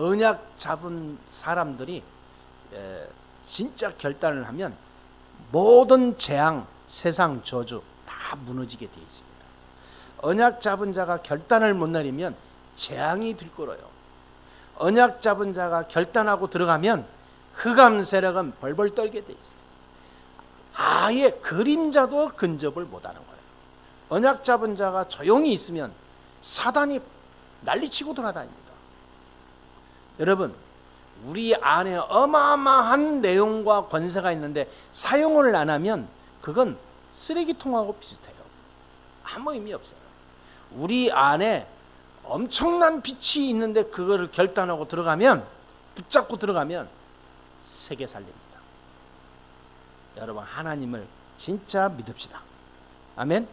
언약 잡은 사람들이 진짜 결단을 하면 모든 재앙, 세상 저주 다 무너지게 되어 있습니다. 언약 잡은 자가 결단을 못 내리면 재앙이 들끓어요. 언약 잡은 자가 결단하고 들어가면 흑암 세력은 벌벌 떨게 되어 있어요. 아예 그림자도 근접을 못하는 거예요. 언약 잡은 자가 조용히 있으면 사단이 난리치고 돌아다닙니다. 여러분, 우리 안에 어마어마한 내용과 권세가 있는데 사용을 안 하면 그건 쓰레기통하고 비슷해요. 아무 의미 없어요. 우리 안에 엄청난 빛이 있는데 그거를 결단하고 들어가면, 붙잡고 들어가면 세계 살립니다. 여러분, 하나님을 진짜 믿읍시다. 아멘.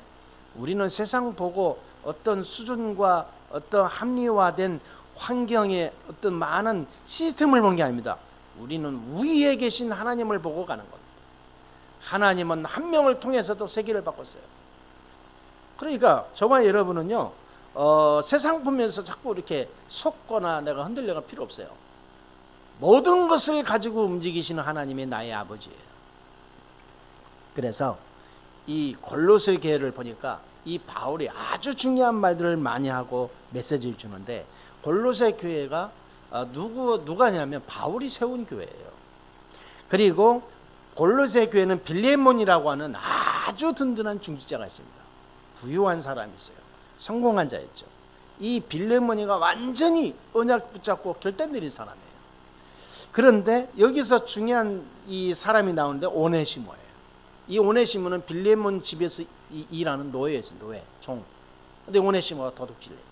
우리는 세상 보고 어떤 수준과 어떤 합리화된 환경의 어떤 많은 시스템을 보는 게 아닙니다. 우리는 위에 계신 하나님을 보고 가는 겁니다. 하나님은 한 명을 통해서도 세계를 바꿨어요. 그러니까 저와 여러분은요, 세상 보면서 자꾸 이렇게 속거나 내가 흔들려갈 필요 없어요. 모든 것을 가지고 움직이시는 하나님이 나의 아버지예요. 그래서 이 골로새 교회를 보니까 이 바울이 아주 중요한 말들을 많이 하고 메시지를 주는데, 골로새 교회가 누가냐면 바울이 세운 교회예요. 그리고 골로새 교회는 빌레몬이라고 하는 아주 든든한 중직자가 있습니다. 부유한 사람이 있어요. 성공한 자였죠. 이 빌레몬이가 완전히 언약 붙잡고 결단 내린 사람이에요. 그런데 여기서 중요한 이 사람이 나오는데 오네시모예요. 이 오네시모는 빌레몬 집에서 일하는 노예였어요. 노예, 종. 근데 오네시모가 도둑질을 했죠.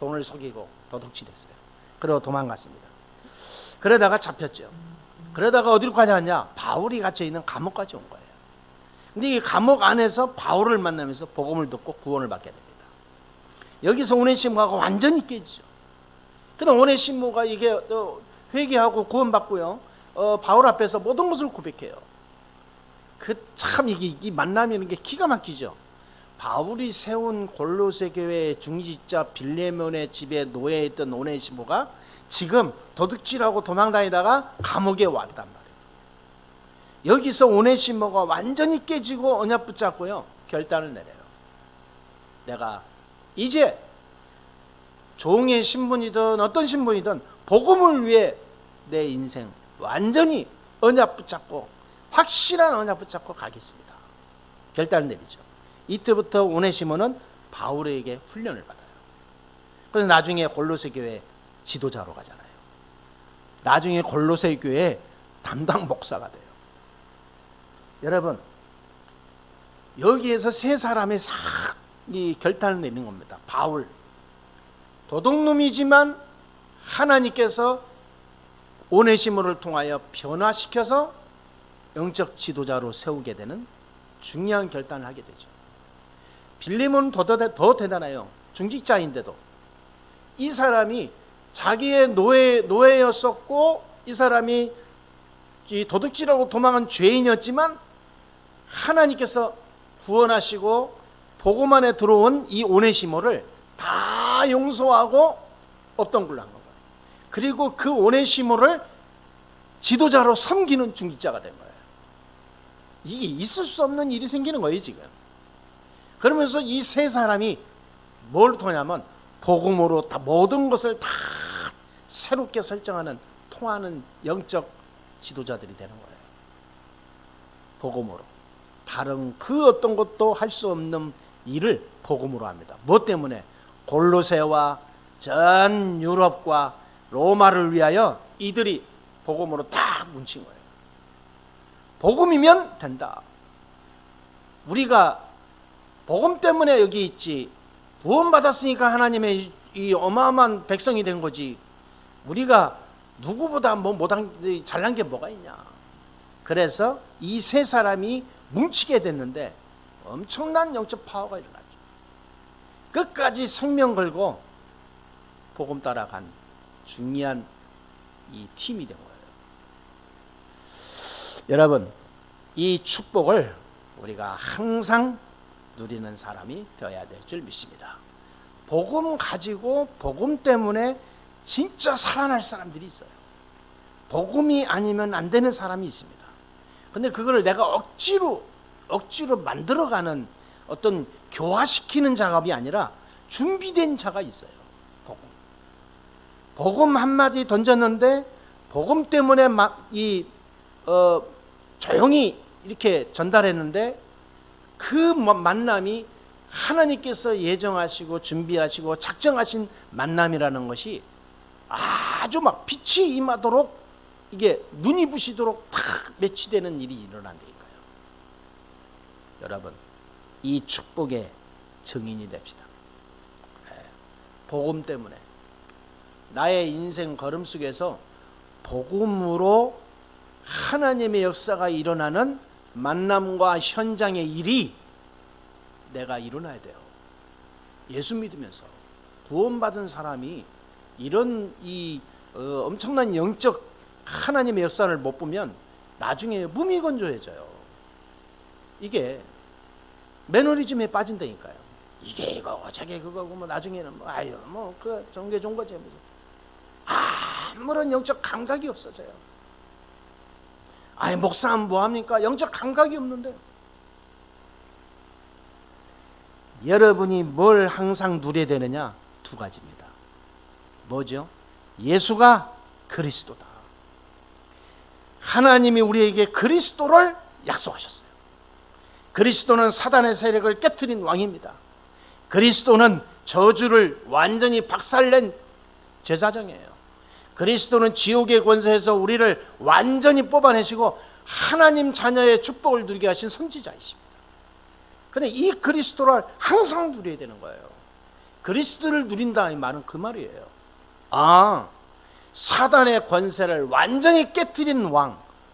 돈을 속이고 도둑질했어요. 그리고 도망갔습니다. 그러다가 잡혔죠. 그러다가 어디로 가냐? 바울이 갇혀있는 감옥까지 온 거예요. 근데 이 감옥 안에서 바울을 만나면서 복음을 듣고 구원을 받게 됩니다. 여기서 오네시모가 완전히 깨지죠. 그럼 오네시모가 이게 회개하고 구원받고요, 바울 앞에서 모든 것을 고백해요. 참 이 만남이 이런 게 기가 막히죠. 바울이 세운 골로새 교회의 중직자 빌레몬의 집에 노예했던 오네시모가 지금 도둑질하고 도망다니다가 감옥에 왔단 말이에요. 여기서 오네시모가 완전히 깨지고 언약 붙잡고요, 결단을 내려요. 내가 이제 종의 신분이든 어떤 신분이든 복음을 위해 내 인생 완전히 언약 붙잡고, 확실한 언약 붙잡고 가겠습니다. 결단을 내리죠. 이때부터 오네시모는 바울에게 훈련을 받아요. 그래서 나중에 골로새 교회 지도자로 가잖아요. 나중에 골로새 교회 담당 목사가 돼요. 여러분, 여기에서 세 사람이 싹 이 결단을 내리는 겁니다. 바울, 도둑놈이지만 하나님께서 오네시모를 통하여 변화시켜서 영적 지도자로 세우게 되는 중요한 결단을 하게 되죠. 빌레몬은 더 대단해요. 중직자인데도 이 사람이 자기의 노예였었고, 이 사람이 이 도둑질하고 도망한 죄인이었지만 하나님께서 구원하시고 복음 안에 들어온 이 오네시모를 다 용서하고 없던 걸로 한 거예요. 그리고 그 오네시모를 지도자로 섬기는 중직자가 된 거예요. 이게 있을 수 없는 일이 생기는 거예요, 지금. 그러면서 이 세 사람이 뭘 통하냐면 복음으로 다 모든 것을 다 새롭게 설정하는, 통하는 영적 지도자들이 되는 거예요. 복음으로. 다른 그 어떤 것도 할 수 없는 일을 복음으로 합니다. 무엇 때문에? 골로새와 전 유럽과 로마를 위하여 이들이 복음으로 딱 뭉친 거예요. 복음이면 된다. 우리가 복음 때문에 여기 있지, 구원받았으니까 하나님의 이 어마어마한 백성이 된 거지, 우리가 누구보다 잘난 게 뭐가 있냐. 그래서 이 세 사람이 뭉치게 됐는데 엄청난 영적 파워가 일어났죠. 끝까지 생명 걸고 복음 따라간 중요한 이 팀이 된 거예요. 여러분, 이 축복을 우리가 항상 누리는 사람이 되어야 될 줄 믿습니다. 복음 가지고 복음 때문에 진짜 살아날 사람들이 있어요. 복음이 아니면 안 되는 사람이 있습니다. 근데 그거를 내가 억지로 만들어가는 어떤 교화시키는 작업이 아니라 준비된 자가 있어요. 복음 한마디 던졌는데 복음 때문에 조용히 이렇게 전달했는데 그 만남이 하나님께서 예정하시고 준비하시고 작정하신 만남이라는 것이 아주 막 빛이 임하도록 이게 눈이 부시도록 다 매치되는 일이 일어난다니까요. 여러분, 이 축복의 증인이 됩시다. 복음 때문에 나의 인생 걸음 속에서 복음으로 하나님의 역사가 일어나는 만남과 현장의 일이 내가 일어나야 돼요. 예수 믿으면서 구원받은 사람이 이런 엄청난 영적 하나님의 역사를 못 보면 나중에 무미건조해져요. 이게 매너리즘에 빠진다니까요. 이게 이거고 저게 그거고 뭐 나중에는 그 종교 좋은 거지 하면서 아무런 영적 감각이 없어져요. 목사하면 뭐합니까? 영적 감각이 없는데. 여러분이 뭘 항상 누려야 되느냐? 두 가지입니다. 뭐죠? 예수가 그리스도다. 하나님이 우리에게 그리스도를 약속하셨어요. 그리스도는 사단의 세력을 깨트린 왕입니다. 그리스도는 저주를 완전히 박살낸 제사장이에요. 그리스도는 지옥의 권세에서 우리를 완전히 뽑아내시고 하나님 자녀의 축복을 누리게 하신 선지자이십니다. 그런데 이 그리스도를 항상 누려야 되는 거예요. 그리스도를 누린다 이 말은 그 말이에요. 사단의 권세를 완전히 깨트린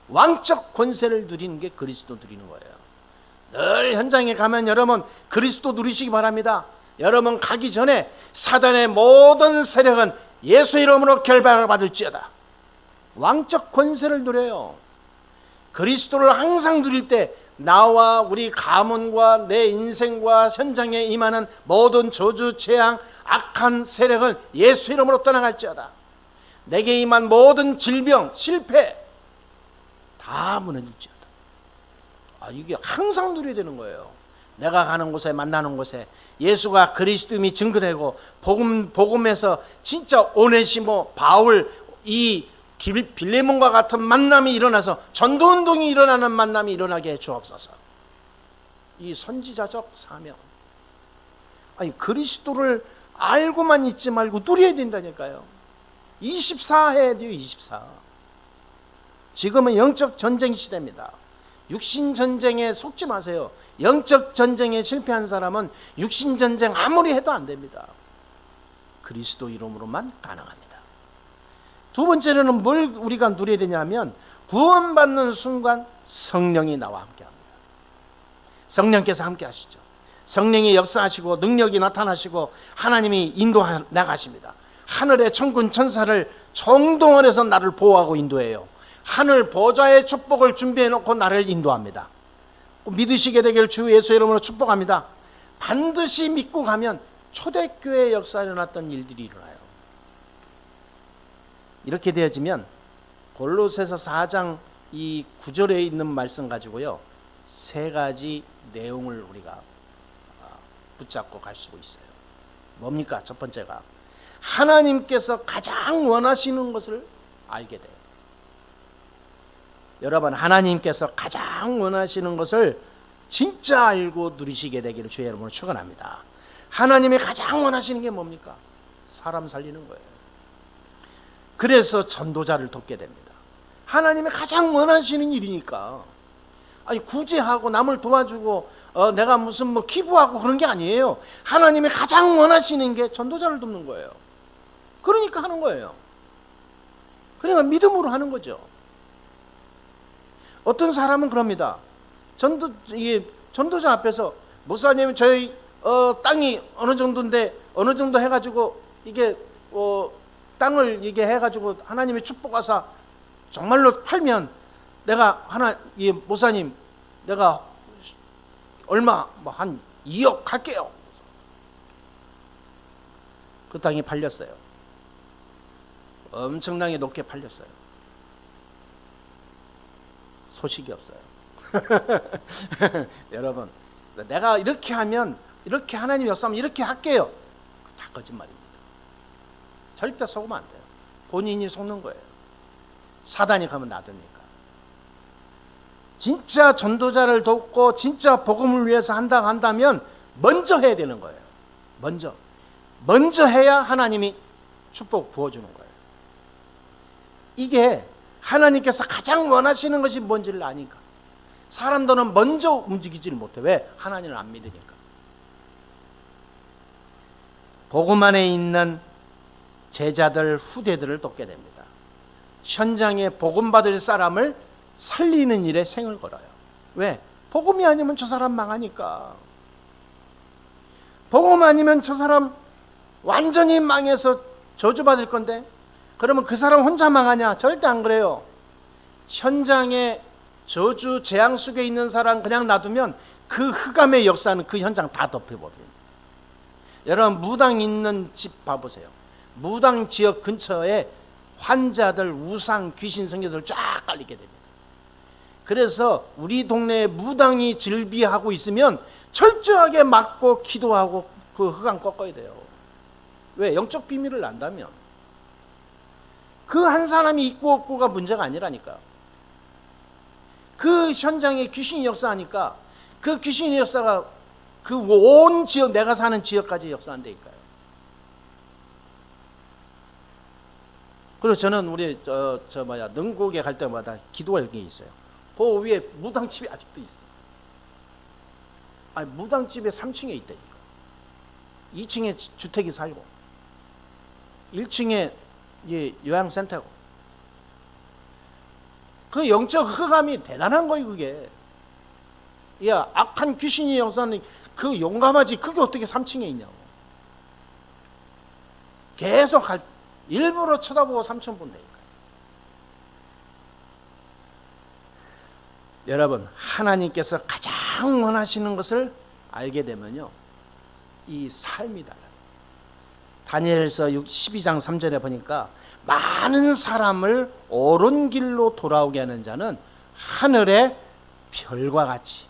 왕적 권세를 누리는 게 그리스도 누리는 거예요. 늘 현장에 가면 여러분 그리스도 누리시기 바랍니다. 여러분 가기 전에 사단의 모든 세력은 예수 이름으로 결박을 받을지어다. 왕적 권세를 누려요. 그리스도를 항상 누릴 때 나와 우리 가문과 내 인생과 현장에 임하는 모든 저주, 재앙, 악한 세력을 예수 이름으로 떠나갈지어다. 내게 임한 모든 질병, 실패 다 무너질지어다. 이게 항상 누려야 되는 거예요. 내가 가는 곳에 만나는 곳에 예수가 그리스도임이 증거되고 복음에서 진짜 오네시모, 바울, 이 빌레몬과 같은 만남이 일어나서 전도운동이 일어나는 만남이 일어나게 해 주옵소서. 이 선지자적 사명. 그리스도를 알고만 있지 말고 누려야 된다니까요. 24 해야 돼요. 24. 지금은 영적 전쟁 시대입니다. 육신 전쟁에 속지 마세요. 영적 전쟁에 실패한 사람은 육신 전쟁 아무리 해도 안 됩니다. 그리스도 이름으로만 가능합니다. 두 번째로는 뭘 우리가 누려야 되냐면 구원받는 순간 성령이 나와 함께합니다. 성령께서 함께 하시죠. 성령이 역사하시고 능력이 나타나시고 하나님이 인도해 나가십니다. 하늘의 천군 천사를 총동원해서 나를 보호하고 인도해요. 하늘 보좌의 축복을 준비해 놓고 나를 인도합니다. 믿으시게 되길 주 예수 이름으로 축복합니다. 반드시 믿고 가면 초대교회 역사에 일어났던 일들이 일어나요. 이렇게 되어지면 골로새서 4장 이 9절에 있는 말씀 가지고요 3가지 내용을 우리가 붙잡고 갈 수 있어요. 뭡니까? 첫 번째가 하나님께서 가장 원하시는 것을 알게 돼요. 여러분 하나님께서 가장 원하시는 것을 진짜 알고 누리시게 되기를 주의 이름으로 축원합니다. 하나님이 가장 원하시는 게 뭡니까? 사람 살리는 거예요. 그래서 전도자를 돕게 됩니다. 하나님이 가장 원하시는 일이니까. 구제하고 남을 도와주고 내가 무슨 기부하고 그런 게 아니에요. 하나님이 가장 원하시는 게 전도자를 돕는 거예요. 그러니까 하는 거예요. 그러니까 믿음으로 하는 거죠. 어떤 사람은 그럽니다. 전도자 앞에서 목사님 저희 땅이 어느 정도인데 어느 정도 해가지고 이게 땅을 이게 해가지고 하나님의 축복하사 정말로 팔면 내가 목사님 내가 얼마 한 2억 할게요. 그 땅이 팔렸어요. 엄청나게 높게 팔렸어요. 소식이 없어요. 여러분, 내가 이렇게 하면, 이렇게 하나님 역사하면 이렇게 할게요. 다 거짓말입니다. 절대 속으면 안 돼요. 본인이 속는 거예요. 사단이 가면 놔둡니까? 진짜 전도자를 돕고 진짜 복음을 위해서 한다면 먼저 해야 되는 거예요. 먼저 해야 하나님이 축복 부어주는 거예요. 이게 하나님께서 가장 원하시는 것이 뭔지를 아니까. 사람들은 먼저 움직이지를 못해. 왜? 하나님을 안 믿으니까. 복음 안에 있는 제자들, 후대들을 돕게 됩니다. 현장에 복음 받을 사람을 살리는 일에 생을 걸어요. 왜? 복음이 아니면 저 사람 망하니까. 복음 아니면 저 사람 완전히 망해서 저주받을 건데, 그러면 그 사람 혼자 망하냐? 절대 안 그래요. 현장에 저주 재앙 속에 있는 사람 그냥 놔두면 그 흑암의 역사는 그 현장 다 덮여버립니다. 여러분, 무당 있는 집 봐보세요. 무당 지역 근처에 환자들, 우상, 귀신 성녀들 쫙 깔리게 됩니다. 그래서 우리 동네에 무당이 즐비하고 있으면 철저하게 막고 기도하고 그 흑암 꺾어야 돼요. 왜? 영적 비밀을 안다면. 그 한 사람이 있고 없고가 문제가 아니라니까. 그 현장에 귀신이 역사하니까 그 귀신의 역사가 그 온 지역, 내가 사는 지역까지 역사한다니까요. 그리고 저는 우리 능곡에 갈 때마다 기도할 게 있어요. 그 위에 무당집이 아직도 있어. 아니, 무당집에 3층에 있다니까. 2층에 주택이 살고 1층에 요양센터고. 그 영적 흑암이 대단한 거예요. 그게. 야, 악한 귀신이 역사는 그 용감하지, 그게 어떻게 3층에 있냐고. 계속 일부러 쳐다보고 3층 본다니까. 여러분, 하나님께서 가장 원하시는 것을 알게 되면요, 이 삶이 달라요. 다니엘서 12장 3절에 보니까 많은 사람을 옳은 길로 돌아오게 하는 자는 하늘의 별과 같이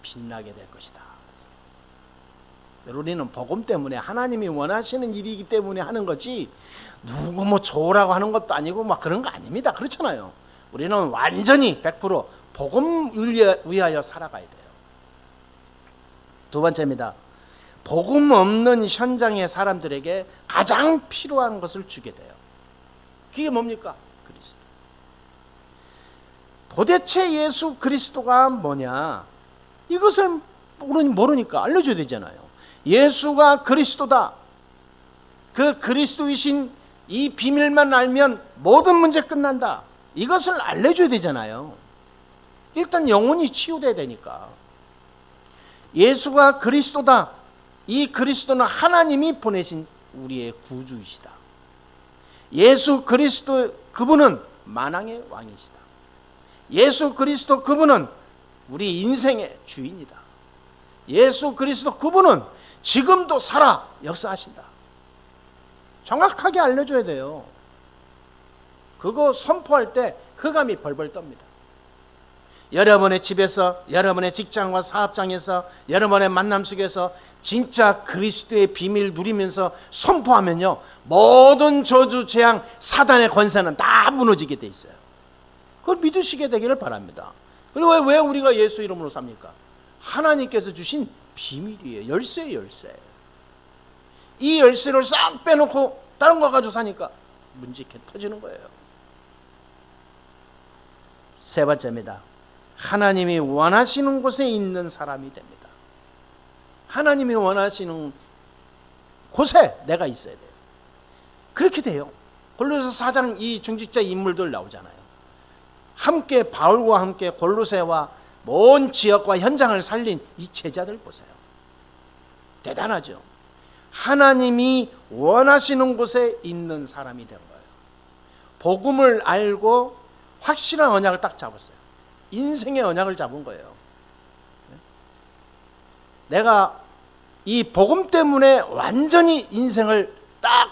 빛나게 될 것이다. 우리는 복음 때문에 하나님이 원하시는 일이기 때문에 하는 거지, 누구 뭐 좋으라고 하는 것도 아니고 막 그런 거 아닙니다. 그렇잖아요. 우리는 완전히 100% 복음을 위하여 살아가야 돼요. 두 번째입니다. 복음 없는 현장의 사람들에게 가장 필요한 것을 주게 돼요. 그게 뭡니까? 그리스도. 도대체 예수 그리스도가 뭐냐? 이것을 모르니까 알려줘야 되잖아요. 예수가 그리스도다. 그 그리스도이신 이 비밀만 알면 모든 문제 끝난다. 이것을 알려줘야 되잖아요. 일단 영혼이 치유돼야 되니까. 예수가 그리스도다. 이 그리스도는 하나님이 보내신 우리의 구주이시다. 예수 그리스도 그분은 만왕의 왕이시다. 예수 그리스도 그분은 우리 인생의 주인이다. 예수 그리스도 그분은 지금도 살아 역사하신다. 정확하게 알려줘야 돼요. 그거 선포할 때 흑암이 벌벌 떱니다. 여러분의 집에서, 여러분의 직장과 사업장에서, 여러분의 만남 속에서 진짜 그리스도의 비밀 누리면서 선포하면요, 모든 저주, 재앙, 사단의 권세는 다 무너지게 돼 있어요. 그걸 믿으시게 되기를 바랍니다. 그리고 왜 우리가 예수 이름으로 삽니까? 하나님께서 주신 비밀이에요. 열쇠예요, 열쇠. 이 열쇠를 싹 빼놓고 다른 거 가지고 사니까 문제 터지는 거예요. 세 번째입니다. 하나님이 원하시는 곳에 있는 사람이 됩니다. 하나님이 원하시는 곳에 내가 있어야 돼요. 그렇게 돼요. 골로새 4장 이 중직자 인물들 나오잖아요. 함께 바울과 함께 골로새와 먼 지역과 현장을 살린 이 제자들 보세요. 대단하죠. 하나님이 원하시는 곳에 있는 사람이 된 거예요. 복음을 알고 확실한 언약을 딱 잡았어요. 인생의 언약을 잡은 거예요. 내가 이 복음 때문에 완전히 인생을 딱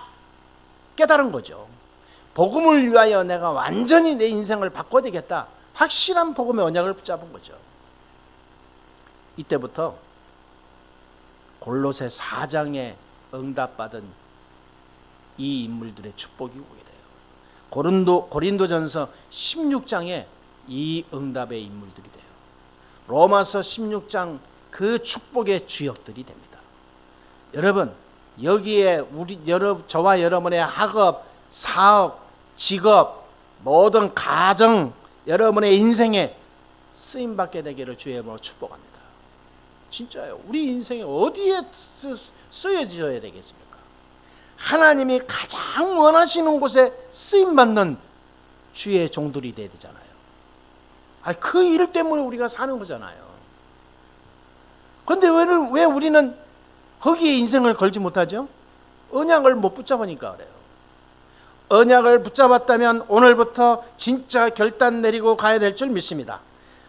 깨달은 거죠. 복음을 위하여 내가 완전히 내 인생을 바꿔야 되겠다, 확실한 복음의 언약을 붙잡은 거죠. 이때부터 골로새 4장에 응답받은 이 인물들의 축복이 오게 돼요. 고린도전서 16장에 이 응답의 인물들이 돼요. 로마서 16장 그 축복의 주역들이 됩니다. 여러분, 여기에 저와 여러분의 학업, 사업, 직업, 모든 가정, 여러분의 인생에 쓰임받게 되기를 주의 이름으로 축복합니다. 진짜요. 우리 인생에 어디에 쓰여져야 되겠습니까? 하나님이 가장 원하시는 곳에 쓰임받는 주의 종들이 돼야 되잖아요. 그 일 때문에 우리가 사는 거잖아요. 그런데 왜 우리는 거기에 인생을 걸지 못하죠? 언약을 못 붙잡으니까 그래요. 언약을 붙잡았다면 오늘부터 진짜 결단 내리고 가야 될 줄 믿습니다.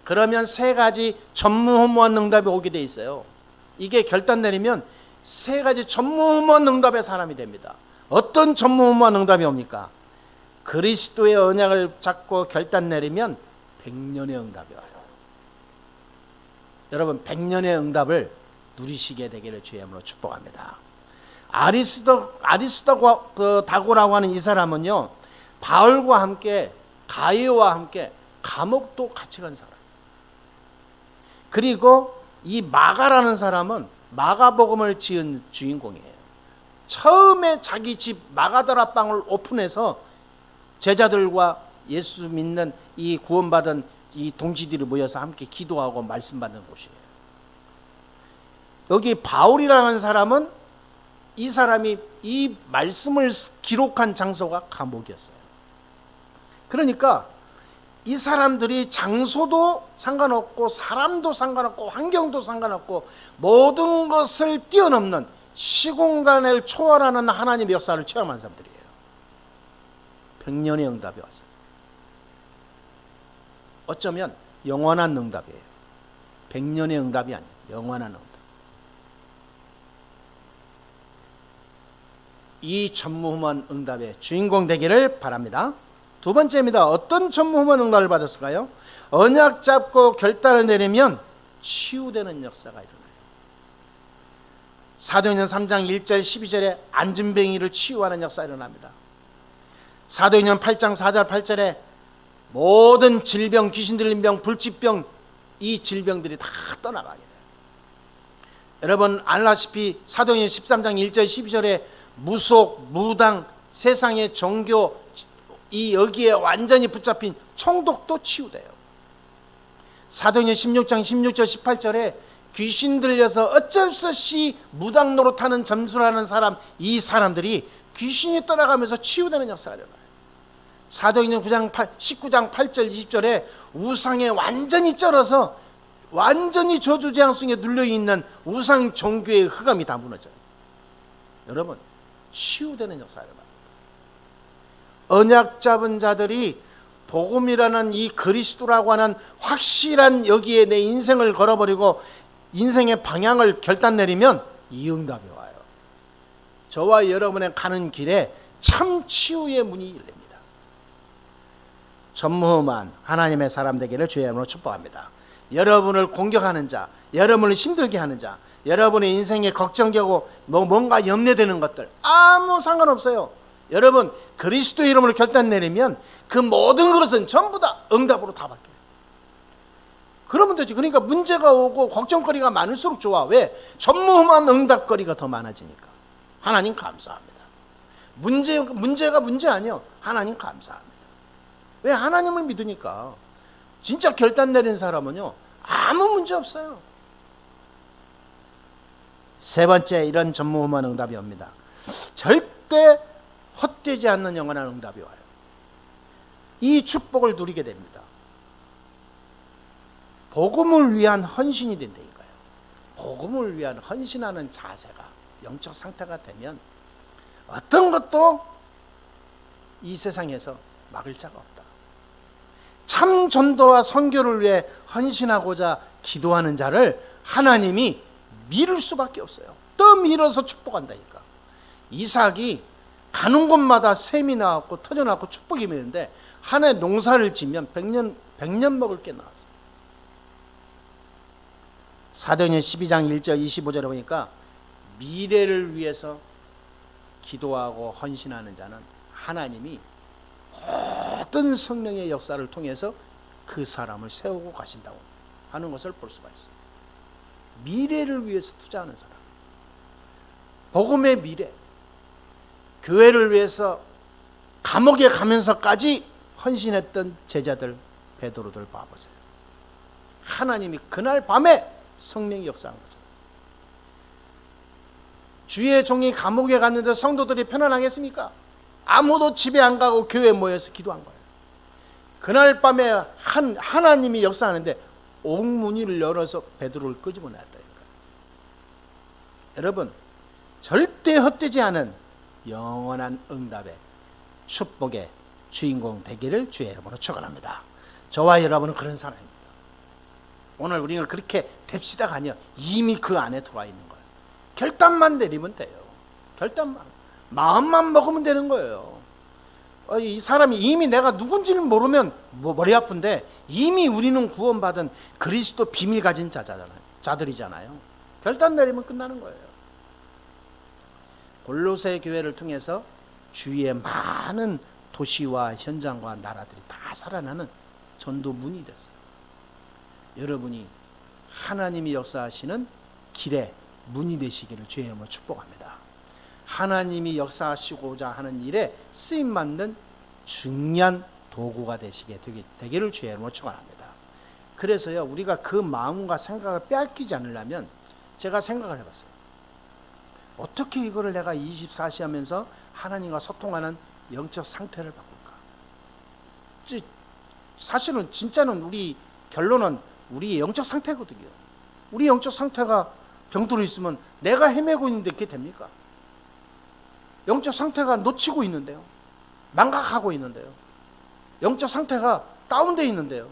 그러면 3가지 전무후무한 응답이 오게 돼 있어요. 이게 결단 내리면 3가지 전무후무한 응답의 사람이 됩니다. 어떤 전무후무한 응답이 옵니까? 그리스도의 언약을 잡고 결단 내리면 100년의 응답이 와요. 여러분, 100년의 응답을 누리시게 되기를 주의 이름으로 축복합니다. 아리스다고라고 하는 이 사람은요, 바울과 함께 가이오와 함께 감옥도 같이 간 사람. 그리고 이 마가라는 사람은 마가복음을 지은 주인공이에요. 처음에 자기 집 마가다라방을 오픈해서 제자들과 예수 믿는 이 구원받은 이 동지들이 모여서 함께 기도하고 말씀 받는 곳이에요. 여기 바울이라는 사람은 이 사람이 이 말씀을 기록한 장소가 감옥이었어요. 그러니까 이 사람들이 장소도 상관없고 사람도 상관없고 환경도 상관없고 모든 것을 뛰어넘는 시공간을 초월하는 하나님의 역사를 체험한 사람들이에요. 100년의 응답이 왔어요. 어쩌면 영원한 응답이에요. 100년의 응답이 아니에요. 영원한 응답. 이 전무후무한 응답의 주인공 되기를 바랍니다. 2번째입니다. 어떤 전무후무한 응답을 받았을까요? 언약 잡고 결단을 내리면 치유되는 역사가 일어나요. 사도행전 3장 1절 12절에 안진뱅이를 치유하는 역사가 일어납니다. 사도행전 8장 4절 8절에 모든 질병, 귀신 들린 병, 불치병, 이 질병들이 다 떠나가게 돼요. 여러분 알다시피 사도행전 13장 1절 12절에 무속, 무당, 세상의 종교, 이 여기에 완전히 붙잡힌 총독도 치유돼요. 사도행전 16장 16절 18절에 귀신 들려서 어쩔 수 없이 무당 노릇하는 점수라는 사람, 이 사람들이 귀신이 떠나가면서 치유되는 역사가 일어나요. 사도행전 19장 8절 20절에 우상에 완전히 쩔어서 완전히 저주재앙 속에 눌려있는 우상 종교의 흑암이 다 무너져요. 여러분, 치유되는 역사가 일어납니다. 언약 잡은 자들이 복음이라는 이 그리스도라고 하는 확실한 여기에 내 인생을 걸어버리고 인생의 방향을 결단 내리면 이 응답이 와요. 저와 여러분의 가는 길에 참 치유의 문이 열립니다. 전무후무한 하나님의 사람 되기를 주의 이름으로 축복합니다. 여러분을 공격하는 자, 여러분을 힘들게 하는 자, 여러분의 인생에 걱정되고 뭔가 염려되는 것들 아무 상관없어요. 여러분 그리스도의 이름으로 결단 내리면 그 모든 것은 전부 다 응답으로 다 바뀌어요. 그러면 되지. 그러니까 문제가 오고 걱정거리가 많을수록 좋아. 왜? 전무후무한 응답거리가 더 많아지니까. 하나님 감사합니다. 문제가 문제 아니요. 하나님 감사합니다. 왜? 하나님을 믿으니까. 진짜 결단 내린 사람은요 아무 문제 없어요. 3번째 이런 전무후무한 응답이 옵니다. 절대 헛되지 않는 영원한 응답이 와요. 이 축복을 누리게 됩니다. 복음을 위한 헌신이 된다니까요. 복음을 위한 헌신하는 자세가, 영적 상태가 되면 어떤 것도 이 세상에서 막을 자가 없다. 참 전도와 선교를 위해 헌신하고자 기도하는 자를 하나님이 밀을 수밖에 없어요. 또 밀어서 축복한다니까. 이삭이 가는 곳마다 샘이 나왔고 터져나왔고 축복이 있는데 한 해 농사를 지면 100년 먹을 게 나왔어요. 사도행전 12장 1절 25절에 보니까 미래를 위해서 기도하고 헌신하는 자는 하나님이 모든 성령의 역사를 통해서 그 사람을 세우고 가신다고 하는 것을 볼 수가 있어요. 미래를 위해서 투자하는 사람, 복음의 미래, 교회를 위해서 감옥에 가면서까지 헌신했던 제자들, 베드로들 봐보세요. 하나님이 그날 밤에 성령이 역사한 거죠. 주의 종이 감옥에 갔는데 성도들이 편안하겠습니까? 아무도 집에 안 가고 교회에 모여서 기도한 거예요. 그날 밤에 하나님이 역사하는데 옥문이를 열어서 베드로를 끄집어냈다니까요. 여러분, 절대 헛되지 않은 영원한 응답의 축복의 주인공 되기를 주의 이름으로 축원합니다. 저와 여러분은 그런 사람입니다. 오늘 우리가 그렇게 됩시다가 아니요, 이미 그 안에 들어와 있는 거예요. 결단만 내리면 돼요. 결단만, 마음만 먹으면 되는 거예요. 이 사람이 이미 내가 누군지를 모르면 머리 아픈데 이미 우리는 구원받은 그리스도 비밀 가진 자들이잖아요. 결단 내리면 끝나는 거예요. 골로새 교회를 통해서 주위의 많은 도시와 현장과 나라들이 다 살아나는 전도문이 됐어요. 여러분이 하나님이 역사하시는 길에 문이 되시기를 주의 이름으로 축복합니다. 하나님이 역사하시고자 하는 일에 쓰임받는 중요한 도구가 되기를 주의 이름으로 축원합니다. 그래서요, 우리가 그 마음과 생각을 빼앗기지 않으려면 제가 생각을 해봤어요. 어떻게 이거를 내가 24시 하면서 하나님과 소통하는 영적 상태를 바꿀까? 사실은 진짜는 우리 결론은 우리의 영적 상태거든요. 우리 영적 상태가 병들어 있으면 내가 헤매고 있는데 그게 됩니까? 영적 상태가 놓치고 있는데요. 망각하고 있는데요. 영적 상태가 다운되어 있는데요.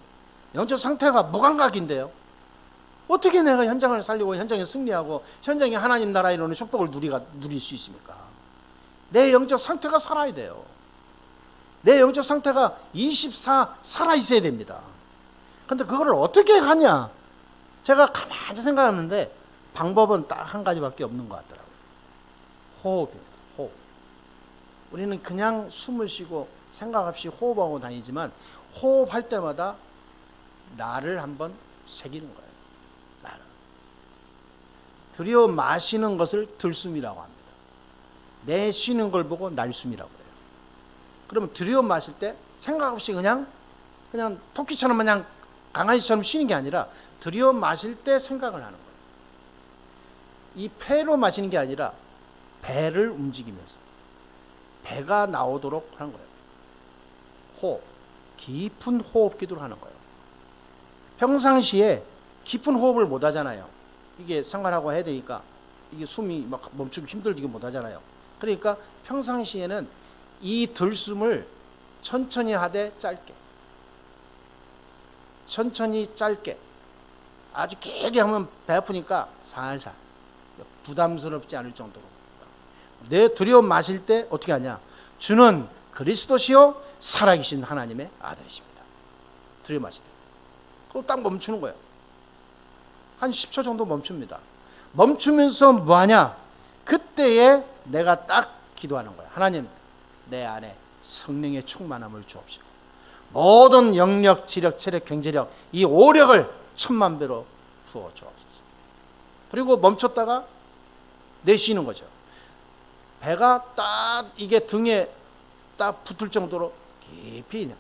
영적 상태가 무감각인데요. 어떻게 내가 현장을 살리고 현장에 승리하고 현장에 하나님 나라에 이루는 축복을 누릴 수 있습니까? 내 영적 상태가 살아야 돼요. 내 영적 상태가 24 살아있어야 됩니다. 근데 그거를 어떻게 하냐? 제가 가만히 생각하는데 방법은 딱 한 가지밖에 없는 것 같더라고요. 호흡입니다. 호흡. 우리는 그냥 숨을 쉬고 생각 없이 호흡하고 다니지만 호흡할 때마다 나를 한번 새기는 거예요. 나를. 들여 마시는 것을 들숨이라고 합니다. 내쉬는 걸 보고 날숨이라고 해요. 그러면 들여 마실 때 생각 없이 그냥 토끼처럼 그냥 강아지처럼 쉬는 게 아니라 들여 마실 때 생각을 하는 거예요. 이 폐로 마시는 게 아니라 배를 움직이면서 배가 나오도록 하는 거예요. 호흡, 깊은 호흡 기도를 하는 거예요. 평상시에 깊은 호흡을 못 하잖아요. 이게 생활하고 해야 되니까 이게 숨이 막 멈추고 힘들게 못 하잖아요. 그러니까 평상시에는 이 들숨을 천천히 하되 짧게, 천천히 짧게, 아주 길게 하면 배 아프니까 살살, 부담스럽지 않을 정도로. 내 들여 마실 때 어떻게 하냐? 주는 그리스도시요 살아계신 하나님의 아들이십니다. 들여 마실 때 그거 딱 멈추는 거예요. 한 10초 정도 멈춥니다. 멈추면서 뭐하냐? 그때에 내가 딱 기도하는 거예요. 하나님, 내 안에 성령의 충만함을 주옵시고 모든 영력, 지력, 체력, 경제력, 이 오력을 천만 배로 부어 주옵소서. 그리고 멈췄다가 내쉬는 거죠. 배가 딱 이게 등에 딱 붙을 정도로 깊이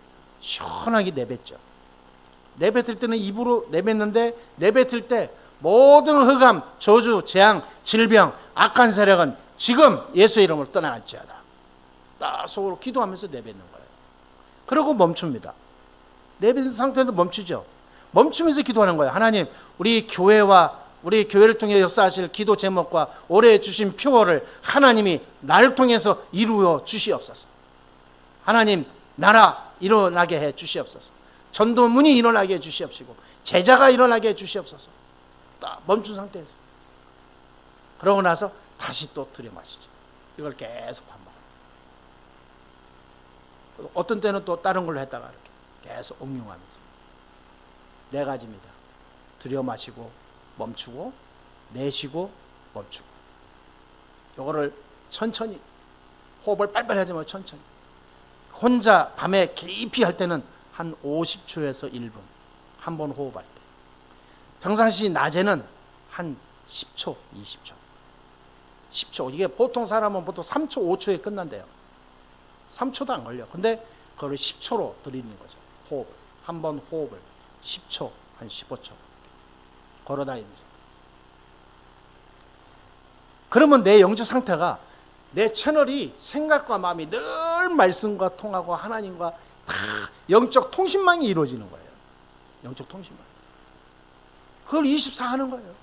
시원하게 내뱉죠. 내뱉을 때는 입으로 내뱉는데 내뱉을 때 모든 흑암, 저주, 재앙, 질병, 악한 세력은 지금 예수의 이름으로 떠나갈지어다. 딱 속으로 기도하면서 내뱉는 거예요. 그리고 멈춥니다. 내뱉은 상태도 멈추죠. 멈추면서 기도하는 거예요. 하나님, 우리 교회와 우리 교회를 통해 역사하실 기도 제목과 올해 주신 표어를 하나님이 나를 통해서 이루어 주시옵소서. 하나님, 나라 일어나게 해 주시옵소서. 전도문이 일어나게 해 주시옵시고 제자가 일어나게 해 주시옵소서. 딱 멈춘 상태에서 그러고 나서 다시 또 들여 마시죠. 이걸 계속 반복합니다. 어떤 때는 또 다른 걸로 했다가 이렇게 계속 응용하면서. 네 가지입니다. 들여 마시고 멈추고, 내쉬고 멈추고. 요거를 천천히, 호흡을 빨리빨리 하지 말고 천천히. 혼자 밤에 깊이 할 때는 한 50초에서 1분 한 번 호흡할 때. 평상시 낮에는 한 10초, 20초. 10초. 이게 보통 사람은 보통 3초, 5초에 끝난대요. 3초도 안 걸려. 근데 그걸 10초로 드리는 거죠. 호흡을. 한 번 호흡을 10초, 한 15초 걸어 다니면서. 그러면 내 영적 상태가, 내 채널이 생각과 마음이 늘 말씀과 통하고 하나님과 다 영적 통신망이 이루어지는 거예요. 영적 통신망. 그걸 24 하는 거예요.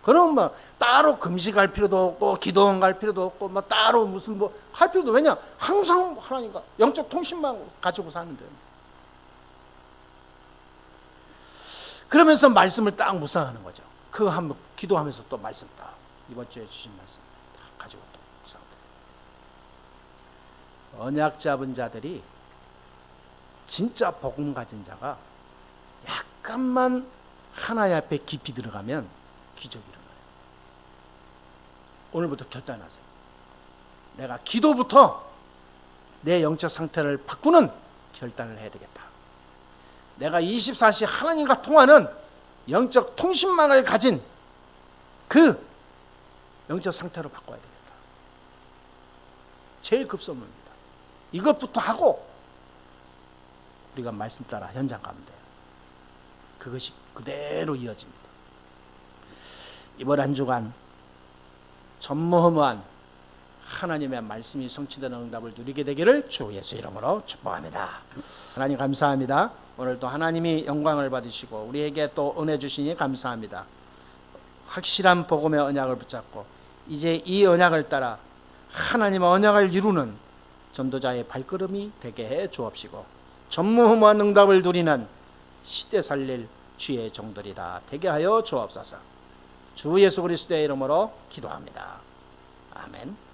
그러면 뭐 따로 금식할 필요도 없고 기도원 갈 필요도 없고 뭐 따로 무슨 뭐 할 필요도, 왜냐? 항상 하나님과 영적 통신망 가지고 사는데요. 그러면서 말씀을 딱 묵상하는 거죠. 그거 한번 기도하면서 또 말씀 딱, 이번 주에 주신 말씀 딱 가지고 또 묵상합니다. 언약 잡은 자들이, 진짜 복음 가진 자가 약간만 하나님 앞에 깊이 들어가면 기적이 일어나요. 오늘부터 결단하세요. 내가 기도부터 내 영적 상태를 바꾸는 결단을 해야 되겠다. 내가 24시 하나님과 통하는 영적 통신망을 가진 그 영적 상태로 바꿔야 되겠다. 제일 급선무입니다. 이것부터 하고 우리가 말씀 따라 현장 가면 돼요. 그것이 그대로 이어집니다. 이번 한 주간 전무후무한 하나님의 말씀이 성취되는 응답을 누리게 되기를 주 예수 이름으로 축복합니다. 하나님 감사합니다. 오늘도 하나님이 영광을 받으시고 우리에게 또 은혜 주시니 감사합니다. 확실한 복음의 언약을 붙잡고 이제 이 언약을 따라 하나님의 언약을 이루는 전도자의 발걸음이 되게 해 주옵시고, 전무후무한 응답을 누리는 시대 살릴 주의 종들이다 되게 하여 주옵소서. 주 예수 그리스도의 이름으로 기도합니다. 아멘.